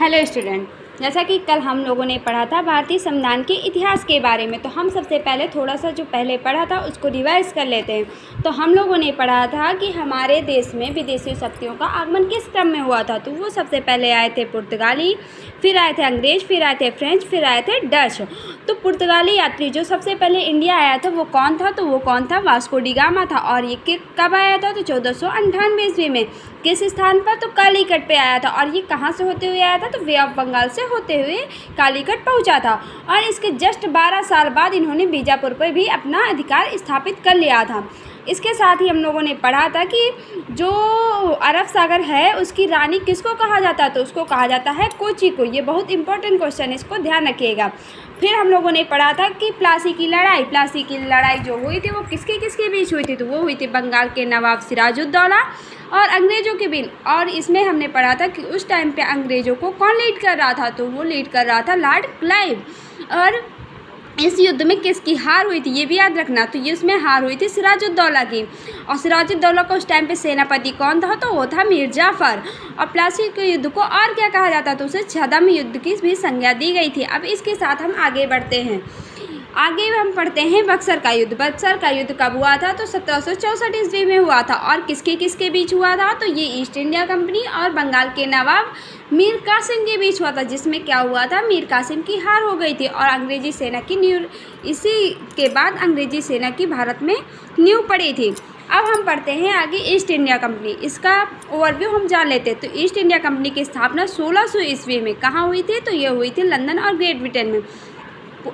Hello student, जैसा कि कल हम लोगों ने पढ़ा था भारतीय संविधान के इतिहास के बारे में, तो हम सबसे पहले थोड़ा सा जो पहले पढ़ा था उसको रिवाइज कर लेते हैं। तो हम लोगों ने पढ़ा था कि हमारे देश में विदेशी शक्तियों का आगमन किस क्रम में हुआ था। तो वो सबसे पहले आए थे पुर्तगाली, फिर आए थे अंग्रेज, फिर आए थे फ्रेंच, फिर आए थे डच। तो पुर्तगाली यात्री जो सबसे पहले इंडिया आया था वो कौन था? तो वो कौन था? वास्को डी गामा था। और ये कब आया था? तो 1498 ईस्वी में। किस स्थान पर? तो कालीकट पे आया था। और ये कहाँ से होते हुए आया था? तो वे ऑफ बंगाल से होते हुए कालीकट पहुंचा था। और इसके जस्ट 12 साल बाद इन्होंने बीजापुर पर भी अपना अधिकार स्थापित कर लिया था। इसके साथ ही हम लोगों ने पढ़ा था कि जो अरब सागर है उसकी रानी किसको कहा जाता है? तो उसको कहा जाता है कोची को। ये बहुत इंपॉर्टेंट क्वेश्चन है, इसको ध्यान रखिएगा। फिर हम लोगों ने पढ़ा था कि प्लासी की लड़ाई जो हुई थी वो किसके बीच हुई थी? तो वो हुई थी बंगाल के नवाब सिराजुद्दौला और अंग्रेज़ों के बीच। और इसमें हमने पढ़ा था कि उस टाइम पे अंग्रेज़ों को कौन लीड कर रहा था? तो वो लीड कर रहा था लॉर्ड क्लाइव। और इस युद्ध में किसकी हार हुई थी ये भी याद रखना। तो ये उसमें हार हुई थी सिराजुद्दौला की। और सिराजुद्दौला को उस टाइम पे सेनापति कौन था? तो वो था मीर जाफ़र। और प्लासी के युद्ध को और क्या कहा जाता? तो उसे छद्म युद्ध की भी संज्ञा दी गई थी। अब इसके साथ हम आगे बढ़ते हैं। आगे हम पढ़ते हैं बक्सर का युद्ध। बक्सर का युद्ध कब हुआ था? तो 1764 ईस्वी में हुआ था। और किसके बीच हुआ था? तो ये ईस्ट इंडिया कंपनी और बंगाल के नवाब मीर कासिम के बीच हुआ था, जिसमें क्या हुआ था? मीर कासिम की हार हो गई थी और अंग्रेजी सेना की नींव, इसी के बाद अंग्रेजी सेना की भारत में नींव पड़ी थी। अब हम पढ़ते हैं आगे ईस्ट इंडिया कंपनी। इसका ओवरव्यू हम जान लेते हैं। तो ईस्ट इंडिया कंपनी की स्थापना 1600 ईस्वी में कहाँ हुई थी? तो ये हुई थी लंदन और ग्रेट ब्रिटेन में।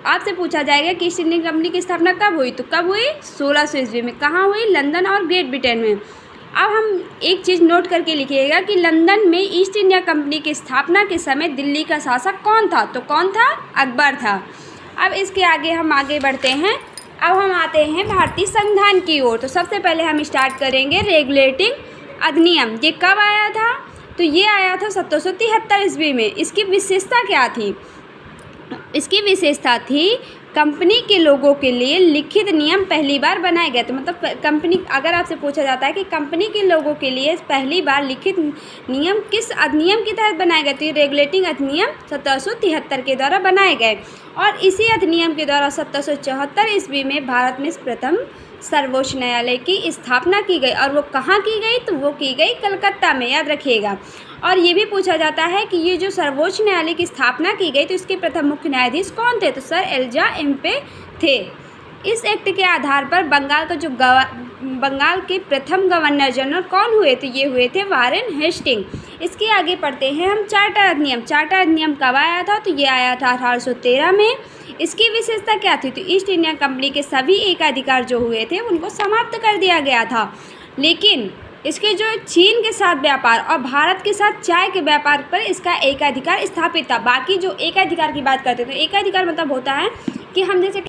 आपसे पूछा जाएगा कि ईस्ट इंडिया कंपनी की स्थापना कब हुई? तो कब हुई? 1600 ईस्वी में। कहाँ हुई? लंदन और ग्रेट ब्रिटेन में। अब हम एक चीज़ नोट करके लिखिएगा कि लंदन में ईस्ट इंडिया कंपनी की स्थापना के समय दिल्ली का शासक कौन था? तो कौन था? अकबर था। अब इसके आगे हम आगे बढ़ते हैं। अब हम आते हैं भारतीय संविधान की ओर। तो सबसे पहले हम स्टार्ट करेंगे रेगुलेटिंग अधिनियम। ये कब आया था? तो ये आया था 1773 ईस्वी में। इसकी विशेषता क्या थी? इसकी विशेषता थी कंपनी के लोगों के लिए लिखित नियम पहली बार बनाए गए थे। मतलब कंपनी, अगर आपसे पूछा जाता है कि कंपनी के लोगों के लिए पहली बार लिखित नियम किस अधिनियम के तहत बनाए गए थे? रेगुलेटिंग अधिनियम 1773 के द्वारा बनाए गए। और इसी अधिनियम के द्वारा 1774 ईस्वी में भारत में प्रथम सर्वोच्च न्यायालय की स्थापना की गई। और वो कहाँ की गई? तो वो की गई कलकत्ता में, याद रखिएगा। और ये भी पूछा जाता है कि ये जो सर्वोच्च न्यायालय की स्थापना की गई तो इसके प्रथम मुख्य न्यायाधीश कौन थे? तो सर एलिजा एम्पे थे। इस एक्ट के आधार पर बंगाल के प्रथम गवर्नर जनरल कौन हुए? तो ये हुए थे वारेन हेस्टिंग। इसके आगे पढ़ते हैं हम चार्टर अधिनियम। चार्टर अधिनियम कब आया था? तो ये आया था 1813 में। इसकी विशेषता क्या थी? तो ईस्ट इंडिया कंपनी के सभी एकाधिकार जो हुए थे उनको समाप्त कर दिया गया था। लेकिन इसके जो चीन के साथ व्यापार और भारत के साथ चाय के व्यापार पर इसका एकाधिकार स्थापित था। बाकी जो एकाधिकार की बात करते थे, तो एकाधिकार मतलब होता है कि हम जैसे